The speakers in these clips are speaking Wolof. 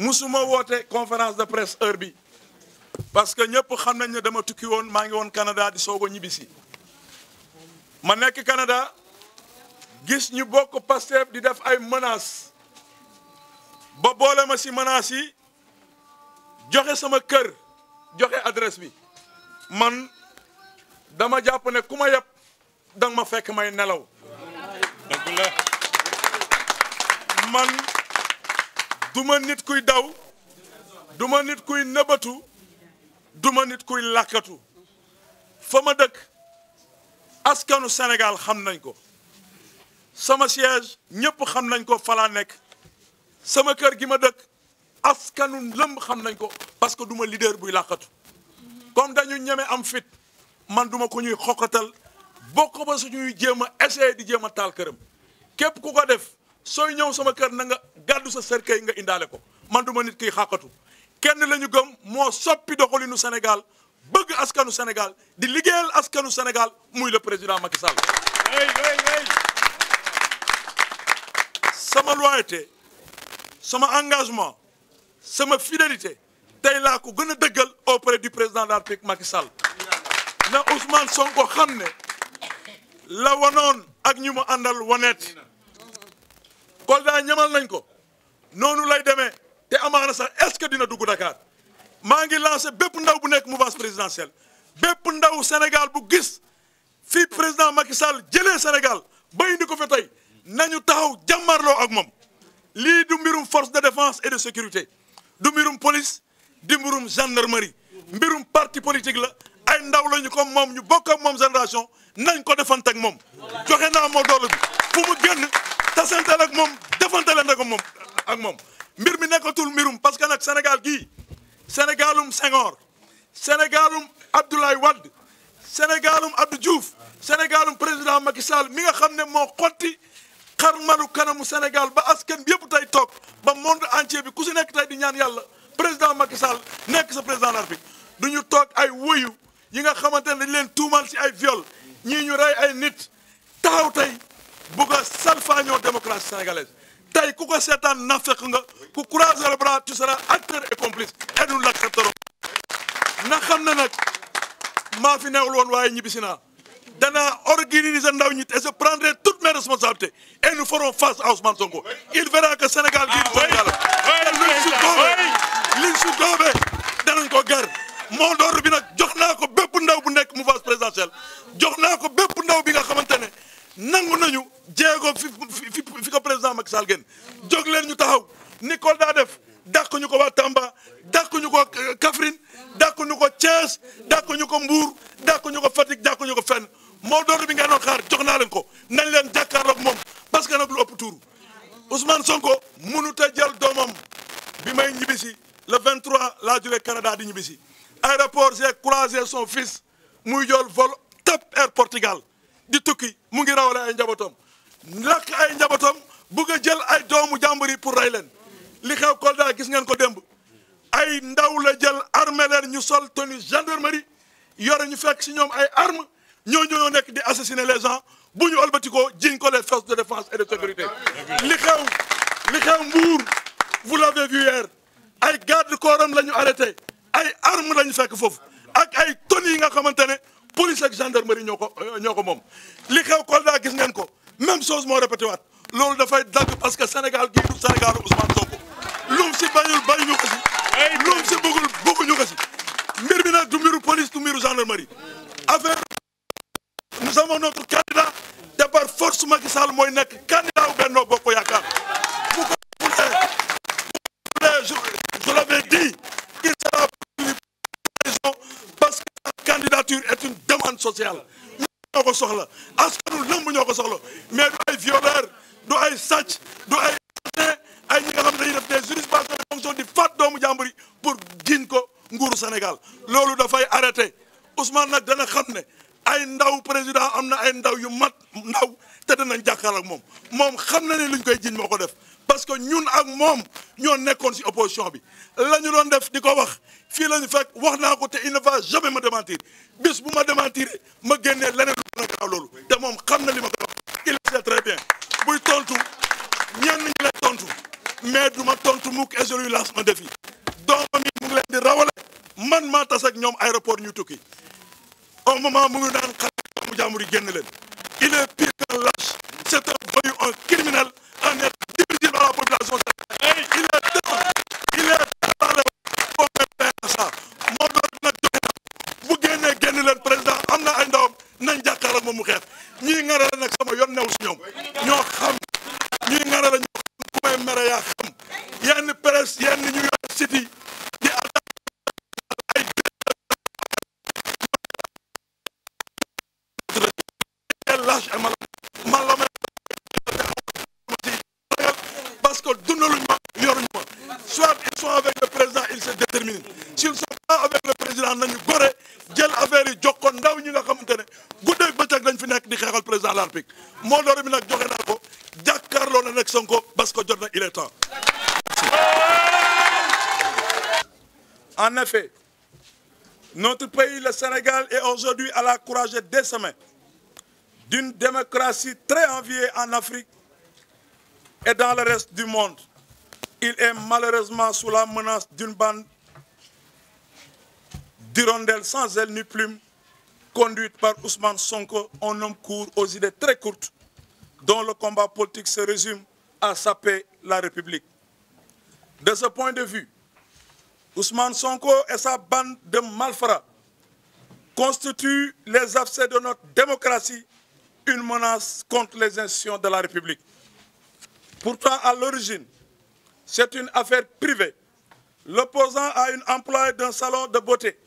musuma woote conférence de presse heure bi parce que ñëpp xam nañ ne dama tukki woon maa ngi woon Canada di soog a ñibbisi ma nekk Canada gis ñu bokk Pastef di def ay menaces ba boole ma si menaces yi joxe sama kër joxe adresse bi man dama jàpp ne ku ma yeb danga ma fekk may nelaw man duma nit kuy daw duma nit kuy nëbatu duma nit kuy làkkatu fa ma dëkk askanu Sénégal xam nañ ko sama siège ñëpp xam nañ ko fa laa nekk sama kër gi ma dëkk askanu lëmb xam nañ ko parce que duma leader buy làkkatu comme dañu ñeme am fit man duma ko ñuy xoqatal bokk ba suñuy jéem a essayer di jéem a taal këram képp ku ko def sooy ñëw sama kër na nga gàddu sa cercueil nga indaale ko man duma nit kiy xàqatu kenn la ñu gëm moo soppi doxalinu Sénégal bëgg askanu Sénégal di liggéeyal askanu Sénégal muy le président Macky Sall. sama loyauté sama engagement sama fidélité tey laa ko gën a dëggal auprès du président de la République Macky Sall na Ousmane Sonko xam ne la wanoon ak ñu mu àndal waneet Kolda ñamal nañ ko noonu lay demee te amaana sax est-ce que dina dugg Dakar maa ngi lancé bépp ndaw bu nekk mouvance présidentielle bépp ndaw Sénégal bu gis fii président Macky Sall jëlee Sénégal ba indi ko fi tey nañu taxaw jàmmarloo ak moom lii du mbirum force de défense et de sécurité du mbirum police di mbirum gendarmerie mbirum parti politique la ay ndaw lañu comme moom ñu bokk ak moom génération nañ ko defante ak moom joxe naa moo doole bi fu mu génn tasanteel ak moom defanteel ak moom mbir mi nekkatul mbirum parce que nag Sénégal gii Sénégalum Senghor Sénégalum Abdoulaye Wade Sénégalum Abdou Diouf Sénégalum président Macky Sall mi nga xam ne moo xotti xarmalu kanamu Sénégal ba askan bi yëpp tey toog ba monde entier bi ku si nekk tey di ñaan yàlla président Macky Sall nekk sa président de la République du ñu toog ay woyu yi nga xamante ne dañ leen tuumal si ay viol ñii ñu rey ay nit taxaw tey bugg a salfaañoo démocratie sénégalaise tey ku ko seetaan nafeq nga ku croiser le bras tu seras acteur et complice et nous l'accepterons na xam ne nag maa fi newul woon waaye ñibbisi naa danaa organiser ndaw ñi et je prendrai toutes mes responsabilités et nous ferons face à Ousmane Sonko il verra que Sénégal gii du Sénégal liñ su doobee danañ ko gar moo door bi nag jox naa ko bépp ndaw bu nekk mouvance présidentielle jox naa ko bépp ndaw bi nga xamante ne nangu nañu jéego fi ko président Macky Sall génn jóg leen ñu taxaw ni ko daa def dàq ñu ko waa Tamba dàq ñu ko Kaffrine dàq ñu ko Thiès dàq ñu ko Mbour dàq ñu ko Fatick dàq ñu ko fenn moo doon bi ngeen doon xaar jox naa leen ko nañ leen jàkkaarloog moom parce que nag lu ëpp tuuru Ousmane Sonko mënut a jël doomam bi may ñibbisi le 23 laa jógee Canada di ñibbisi aéroport j'ai croisé son fils muy jël vol TAP Air Portugal di tukki mu ngi rawale ay njabootam lakk ay njabootam bugg a jël ay doomu jàmbur yi pour rey leen li xew Kolda gis ngeen ko démb ay ndaw la jël armé leen ñu sol tenue gendarmerie yore ñu fekk si ñoom ay armes ñoo nekk di assassiner les gens bu ñu ëlbatikoo jiñ ko les forces de défense et de sécurité li xew Mbour vous l'avez vu hier ay garde corps am la ñu arrêté ay armes la ñu fekk foofu ak ay tonnes yi nga xamante ne police ak gendarmerie ñoo ko moom li xew Kolda gis ngeen ko même chose moo répété waat loolu dafay dagg parce que Sénégal gii du Sénégal Ousmane Sonko lum si bañuñu ko si lum si bëgguñu ko si mbir bi nag du mbiru police du mbiru gendarmerie affaire nous avons notre candidat te par force Macky Sall mooy nekk candidat wu Benno Bokk Yaakaar bu ko je l'avais dit il sera parce que la candidature est une demande sociale ñoo ko soxla askanu lëmb ñoo ko soxla mais du ay violeur du ay sàcc du ay ñi nga xam ne dañuy def des usurpations de fonction di faat doomu jàmbur yi pour jiñ ko nguuru Sénégal loolu dafay arrêté Ousmane nag dana xam ne ay ndaw président am na ay ndaw yu mat ndaw te danañ jàkkaarloo ak moom xam na ne luñ koy jiñ moo ko def parce que ñun ak moom ñoo nekkoon ci opposition bi la ñu doon def di ko wax fii la ñu fekk wax naa ko te il ne va jamais me démentir bis bu ma démentir ma génnee leneen lu gën a gaaw loolu te moom xam na li ma ko wax il sait très bien buy tontu ñenn ñi lay tontu mais du ma tontu mukk et je lui lance un défi ñu tukki au moment mu ngi naan xale mu jàmbur yi génn leen il est pire qu'un lâche c'est un voyou, un criminel, un être difficile à la population. Il est dans le ça moo doon nag bu génnee génn leen président am na ay ndawam nañ jàkkaar ak moom mu xeex ñii ŋarala nag sama yoon new si ñoom ñoo xam ñii ŋarala ñoo xam ku may mere yaa xam yenn presse yenn ñu yor site yi di ay lâche man la parce que dundaluñ ma yoruñ ma soit ils sont avec le président ils se déterminent s'ils sont pas avec le président nañu gore jël affaire yi jox ko ndaw ñi nga xamante ne guddeeg bëccëg dañ fi nekk di xeexal président de la République moo doore bi nag joxe naa ko jàkkaarloo na nekk Sonko parce que jot na il est temps. En effet, notre pays, le Sénégal, est aujourd'hui à la croisée des chemins d'une démocratie très enviée en Afrique et dans le reste du monde. Il est malheureusement sous la menace d'une bande d'hirondelles sans aile ni plume, conduite par Ousmane Sonko, un homme court aux idées très courtes, dont le combat politique se résume à saper la République. De ce point de vue, Ousmane Sonko et sa bande de malfrats constituent les abcès de notre démocratie, une menace contre les institutions de la République. Pourtant, à l'origine, c'est une affaire privée. L'opposant à une employée d'un salon de beauté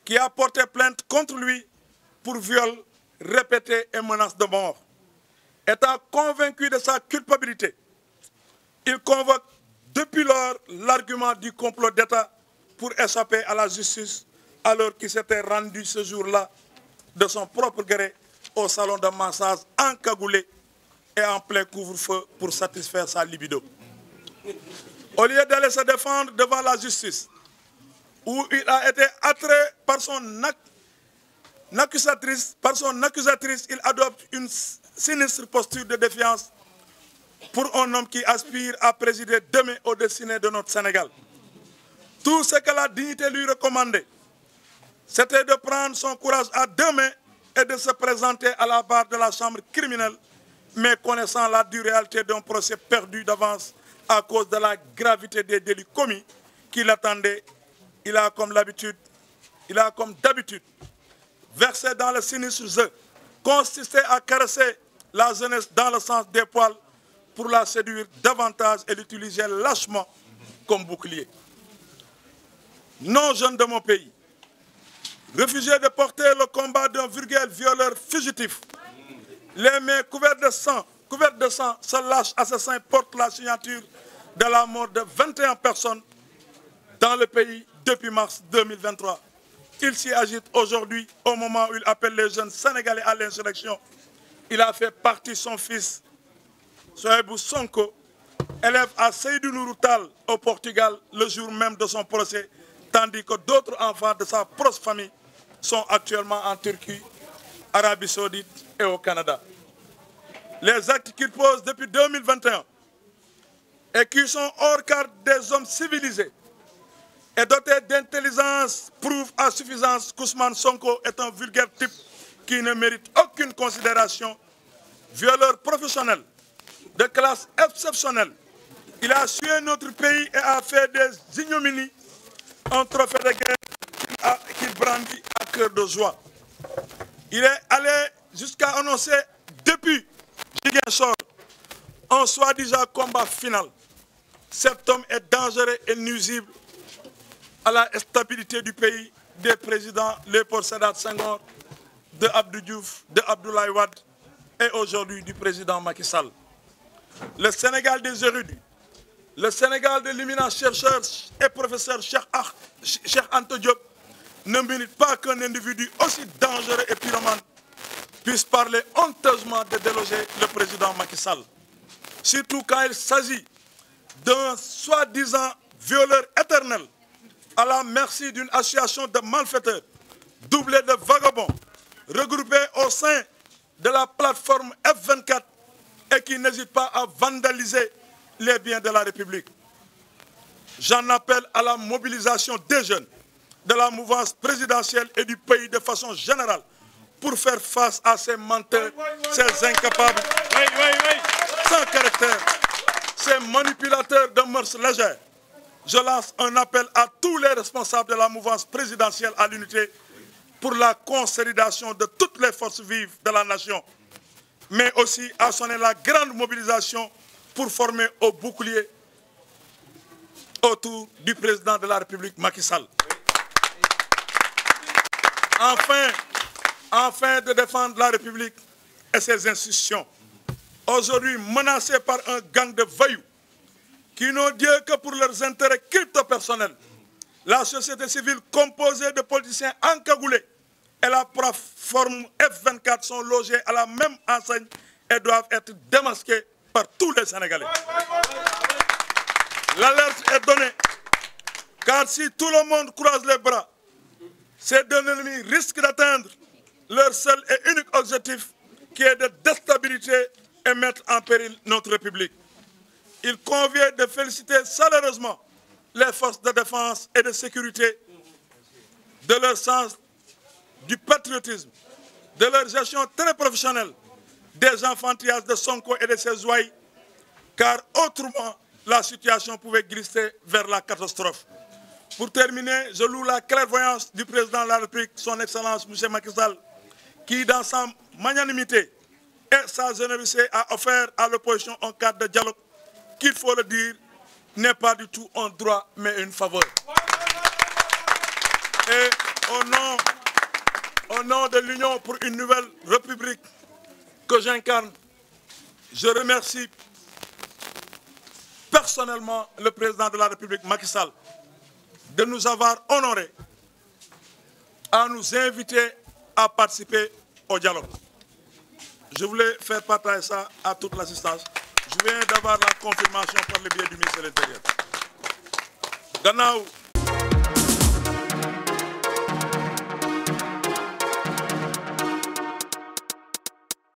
qui a porté plainte contre lui pour viol répété et menace de mort. Étant convaincu de sa culpabilité, il convoque depuis lors l'argument du complot d'État pour échapper à la justice alors qu'il s'était rendu ce jour-là de son propre gré au salon de massage encagoulé et en plein couvre-feu pour satisfaire sa libido. Au lieu d'aller se défendre devant la justice, où il a été attrait par son accusatrice, il adopte une sinistre posture de défiance pour un homme qui aspire à présider demain au destiné de notre Sénégal. Tout ce que la dignité lui recommandait, c'était de prendre son courage à deux mains et de se présenter à la barre de la chambre criminelle, mais connaissant la dure réalité d'un procès perdu d'avance à cause de la gravité des délits commis qui l'attendaient, il a comme d'habitude versé dans le sinistre jeu, consisté à caresser la jeunesse dans le sens des poils pour la séduire davantage et l'utiliser lâchement comme bouclier. Non, jeunes de mon pays, refusez de porter le combat d'un vulgaire violeur fugitif. Les mains couvertes de sang, ce lâche assassin porte la signature de la mort de 21 personnes dans le pays depuis mars 2023. Il s'y agite aujourd'hui au moment où il appelle les jeunes Sénégalais à l'insurrection. Il a fait partie son fils, Souhaïbou Sonko, élève à Seydou Nourou Tall au Portugal le jour même de son procès, tandis que d'autres enfants de sa proche famille sont actuellement en Turquie, Arabie Saoudite et au Canada. Les actes qu'il pose depuis 2021 et qui sont hors cadre des hommes civilisés et dotés d'intelligence prouvent à suffisance qu'Ousmane Sonko est un vulgaire type qui ne mérite aucune considération, violeur professionnel de classe exceptionnelle. Il a sué notre pays et a fait des ignominies un trophée de guerre qu'il brandit à cœur de joie. Il est allé jusqu'à annoncer depuis Ziguinchor un soi-disant combat final. Cet homme est dangereux et nuisible à la stabilité du pays des présidents Léopold Sédar Senghor, de Abdou Diouf, de Abdoulaye Wade et aujourd'hui du président Macky Sall. Le Sénégal des érudits, le Sénégal de l'éminent chercheur et professeur Cheikh Anta Diop ne mérite pas qu'un individu aussi dangereux et pyromane puisse parler honteusement de déloger le président Macky Sall. Surtout quand il s'agit d'un soi-disant violeur éternel à la merci d'une association de malfaiteurs doublée de vagabonds regroupés au sein de la plateforme F24 et qui n'hésite pas à vandaliser les biens de la République. J'en appelle à la mobilisation des jeunes, de la mouvance présidentielle et du pays de façon générale pour faire face à ces menteurs, ces incapables, sans caractère, ces manipulateurs de mœurs légères. Je lance un appel à tous les responsables de la mouvance présidentielle à l'unité pour la consolidation de toutes les forces vives de la nation, mais aussi à sonner la grande mobilisation pour former au bouclier autour du président de la République, Macky Sall. Enfin de défendre la République et ses institutions, aujourd'hui menacées par un gang de voyous qui n'ont Dieu que pour leurs intérêts crypto-personnels. La société civile composée de politiciens encagoulés et la plateforme F24 sont logés à la même enseigne et doivent être démasqués par tous les Sénégalais. L'alerte est donnée, car si tout le monde croise les bras, ces deux ennemis risquent d'atteindre leur seul et unique objectif, qui est de déstabiliser et mettre en péril notre République. Il convient de féliciter chaleureusement les forces de défense et de sécurité de leur sens du patriotisme, de leur gestion très professionnelle des enfantillages de Sonko et de ses ouailles, car autrement la situation pouvait glisser vers la catastrophe. Pour terminer, je loue la clairvoyance du président de la République, son Excellence M. Macky Sall, qui dans sa magnanimité et sa générosité a offert à l'opposition un cadre de dialogue qu'il faut le dire, n'est pas du tout un droit, mais une faveur. Et au nom de l'Union pour une nouvelle République que j'incarne, je remercie personnellement le président de la République, Macky Sall, de nous avoir honorés à nous inviter à participer au dialogue. Je voulais faire partager ça à toute l'assistance. Je viens d'avoir la confirmation par le biais du ministre de l'Intérieur. Gannaaw